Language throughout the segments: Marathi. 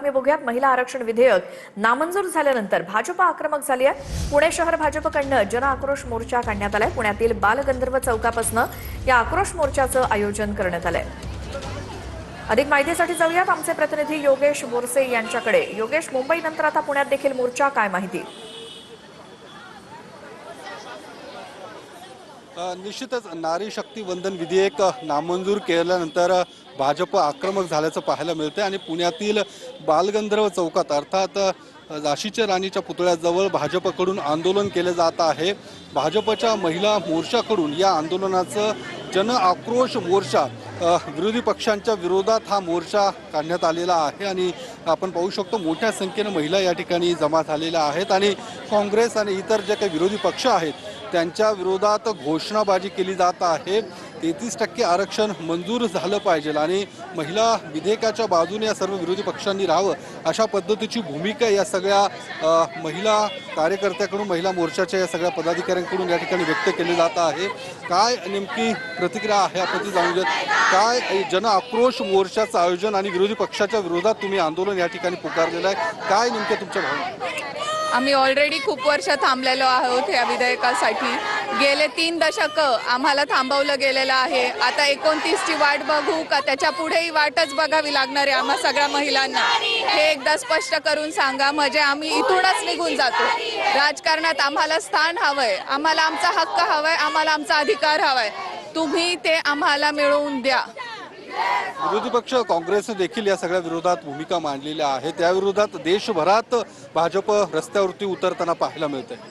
बातमी बघूयात। महिला आरक्षण विधेयक नामंजूर झाल्यानंतर भाजप आक्रमक झाली आहे। पुणे शहर भाजपकडून जन आक्रोश मोर्चा काढण्यात आलाय। पुण्यातील बालगंधर्व चौकापासून या आक्रोश मोर्चाचं आयोजन करण्यात आलंय। अधिक माहितीसाठी जाऊयात आमचे प्रतिनिधी योगेश बोरसे यांच्याकडे। योगेश, मुंबईनंतर आता पुण्यात देखील मोर्चा, काय माहिती? निश्चितच नारी शक्ती वंदन विधेयक नामंजूर केल्यानंतर भाजप आक्रमक झाल्याचं पाहायला मिळतं आणि पुण्यातील बालगंधर्व चौकात अर्थात झाशीच्या राणीच्या पुतळ्याजवळ भाजपकडून आंदोलन केले जात आहे। भाजपच्या महिला मोर्चाकडून या आंदोलनाचं जन आक्रोश मोर्चा विरोधी पक्षांच्या विरोधात हा मोर्चा काढण्यात आलेला आहे आणि आपण पाहू शकतो मोठ्या संख्येने महिला या ठिकाणी जमा झालेल्या आहेत आणि काँग्रेस आणि इतर जे काही विरोधी पक्ष आहेत त्यांच्या विरोधात घोषणाबाजी केली जात आहे। 33% आरक्षण मंजूर झालं पाहिजे आणि महिला विधेयकाच्या बाजूने या सर्व विरोधी पक्षांनी राहावं अशा पद्धतीची भूमिका या सगळ्या महिला कार्यकर्त्याकडून, महिला मोर्चाच्या या सगळ्या पदाधिकाऱ्यांकडून या ठिकाणी व्यक्त केली जात आहे। काय नेमकी प्रतिक्रिया आहे आपण ती जाणून घेत। काय जन आक्रोश मोर्चाचं आयोजन आणि विरोधी पक्षाच्या विरोधात तुम्ही आंदोलन या ठिकाणी पुकारलेलं आहे, काय नेमक्या तुमच्या भावना? आम्ही ऑलरेडी खूप वर्ष थांबलेलो आहोत या विधेयकासाठी। गेले 3 दशक आम्हाला थांबवलं गेलेलं आहे। आता 29ची वाट बघू का त्याच्या पुढेही वाटच बघावी लागणार आहे आम्हा सगळ्या महिलांना? हे एकदा स्पष्ट करून सांगा, म्हणजे आम्ही इथूनच निघून जातो। राजकारणात आम्हाला स्थान हवंय, आम्हाला आमचा हक्क हवाय, आम्हाला आमचा अधिकार हवाय। तुम्ही ते आम्हाला मिळवून द्या। विरोधी पक्ष काँग्रेसने देखील या सगळ्या विरोधात भूमिका मांडलेल्या आहे। त्या विरोधात देशभरात भाजप रस्त्यावरती उतरताना पाहायला मिळते।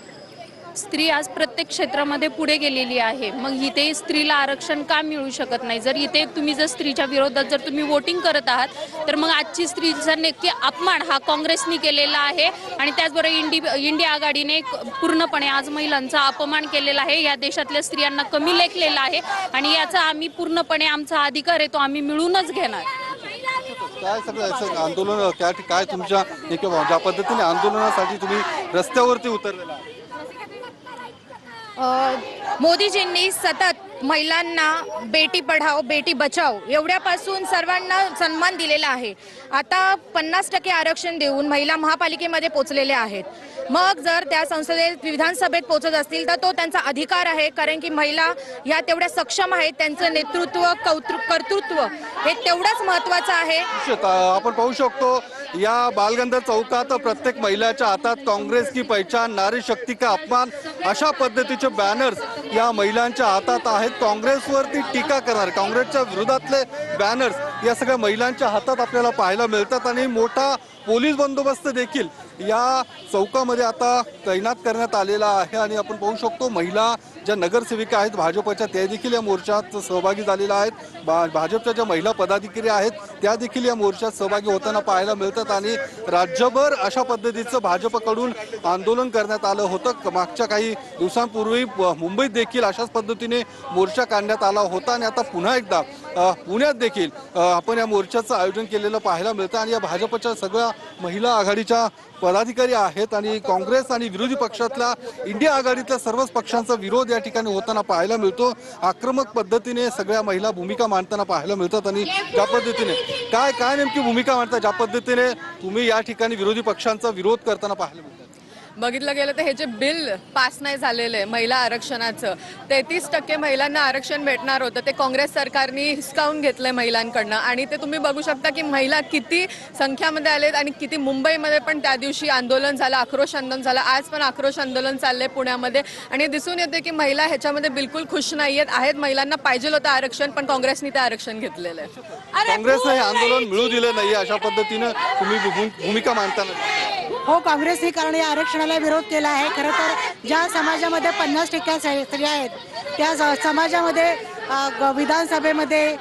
स्त्री आज प्रत्येक क्षेत्रामध्ये पुढे गेलेली आहे, मग इथे स्त्रीला आरक्षण का मिळू शकत नाही? जर इथे तुम्ही जर स्त्रीच्या विरोधात जर तुम्ही वोटिंग करत आहात तर मग आजची स्त्रीचा नक्की अपमान हा काँग्रेसने केलेला आहे आणि त्याचबरोबर इंडिया आघाडीने पूर्णपणे आज महिलांचा अपमान केलेला आहे। या देशातल्या स्त्रियांना कमी लेखलेला आहे आणि याचा आम्ही पूर्णपणे आमचा अधिकार आहे तो आम्ही मिळूनच घेणार। काय सगळं आंदोलन काय तुमच्या ज्या पद्धतीने आंदोलनासाठी तुम्ही रस्त्यावरती उतरलेला आहे? मोदीजींनी सतत महिलांना बेटी पढाओ बेटी बचाओ एवढ्यापासून सर्वांना सन्मान दिलेला आहे। आता 50% आरक्षण देऊन महिला महापालिकेमध्ये पोहोचलेल्या आहेत। मग जर त्या संसदेत विधानसभेत पोहोचत असतील तर तो त्यांचा अधिकार आहे, कारण की महिला या तेवढ्या सक्षम आहेत। त्यांचं नेतृत्व कर्तृत्व हे तेवढंच महत्त्वाचं आहे। आपण पाहू शकतो या बालगंधर्व चौकात प्रत्येक महिलाच्या हातात काँग्रेस की पहचान, नारी शक्ती का अपमान अशा पद्धतीचे बॅनर्स या महिलांच्या हातात आहेत। काँग्रेसवरती टीका करणार, काँग्रेसच्या विरोधातले बॅनर्स या सगळ्या महिलांच्या हातात आपल्याला पाहायला मिळतात आणि मोठा पोलीस बंदोबस्त देखील या चौकामध्ये आता तैनात करण्यात आलेला आहे आणि आपण पाहू शकतो महिला ज्या नगरसेविका आहेत भाजपच्या त्या देखील या मोर्चात सहभागी झालेल्या आहेत। भाजपच्या ज्या महिला पदाधिकारी आहेत त्या देखील या मोर्चात सहभागी होताना पाहायला मिळतात आणि राज्यभर अशा पद्धतीचं भाजपकडून आंदोलन करण्यात आलं होतं। मागच्या काही दिवसांपूर्वी मुंबईत देखील अशाच पद्धतीने मोर्चा काढण्यात आला होता आणि आता पुन्हा एकदा पुण्यात देखील आपण या मोर्चाचं आयोजन केलेलं पाहायला मिळतं आणि या भाजपच्या सगळ्या महिला आघाडीच्या पदाधिकारी आहेत आणि काँग्रेस आणि विरोधी पक्षातल्या इंडिया आघाडीतल्या सर्वच पक्षांचा विरोध या ठिकाणी होताना पाहायला मिळतो। आक्रमक पद्धतीने सगळ्या महिला भूमिका मांडताना पाहायला मिळतात आणि ज्या पद्धतीने काय नेमकी भूमिका मांडतात, ज्या पद्धतीने तुम्ही या ठिकाणी विरोधी पक्षांचा विरोध करताना पाहायला मिळतात? बघितलं गेलं तर हे जे बिल पास नाही झालेलं आहे महिला आरक्षणाचं, 33% महिलांना आरक्षण भेटणार होतं, ते काँग्रेस सरकारने हिसकावून घेतलंय महिलांकडनं आणि ते तुम्ही बघू शकता की महिला किती संख्यामध्ये आलेत आणि किती मुंबईमध्ये पण त्या दिवशी आंदोलन झालं, आक्रोश आंदोलन झालं। आज पण आक्रोश आंदोलन चाललंय पुण्यामध्ये आणि दिसून येते की महिला ह्याच्यामध्ये बिलकुल खुश नाहीयेत आहेत। महिलांना पाहिजे होतं आरक्षण पण काँग्रेसने ते आरक्षण घेतलेलं आहे। काँग्रेसने हे आंदोलन मिळू दिले नाही अशा पद्धतीने तुम्ही भूमिका मांडताना? हो, काँग्रेसने कारण या आरक्षणाला विरोध केला आहे। खरं तर ज्या समाजामध्ये 50% स्त्रिया आहेत त्या समाजामध्ये विधानसभेमध्ये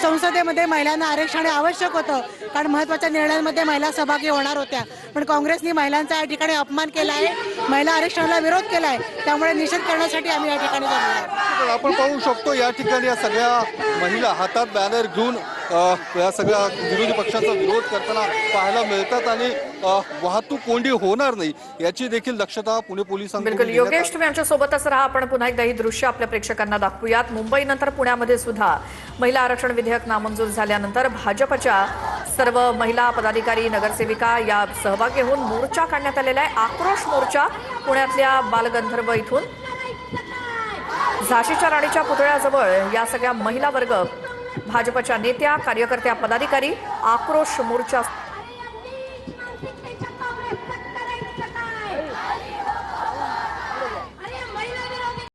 संसदेमध्ये महिलांना आरक्षण आवश्यक होतं, कारण महत्त्वाच्या निर्णयांमध्ये महिला सहभागी होणार होत्या। पण काँग्रेसने महिलांचा या ठिकाणी अपमान केला आहे, महिला आरक्षणाला विरोध केला आहे, त्यामुळे निषेध करण्यासाठी आम्ही या ठिकाणी जमलो। आपण पाहू शकतो या ठिकाणी या सगळ्या महिला हातात बॅनर घेऊन या सगळ्या विरोधी पक्षांचा विरोध करताना पाहायला मिळतात आणि वाहतूक कोंडी होणार नाही याची देखील दक्षता पुणे पोलिसांकडून बिलकुल योगेश, तुम्ही आमच्या सोबतच राहा। आपण पुन्हा एकदा ही दृश्य आपल्या प्रेक्षकांना दाखवूयात। मुंबईनंतर पुण्यामध्ये सुद्धा महिला आरक्षण विधेयक नामंजूर झाल्यानंतर भाजपच्या सर्व महिला पदाधिकारी नगरसेविका या सहभागी होऊन मोर्चा काढण्यात आलेला आहे. आक्रोश मोर्चा पुण्यातल्या बालगंधर्व इथून झाशीच्या राणीच्या पुतळ्याजवळ या सगळ्या महिला वर्ग, भाजपच्या नेत्या, कार्यकर्त्या, पदाधिकारी आक्रोश मोर्चा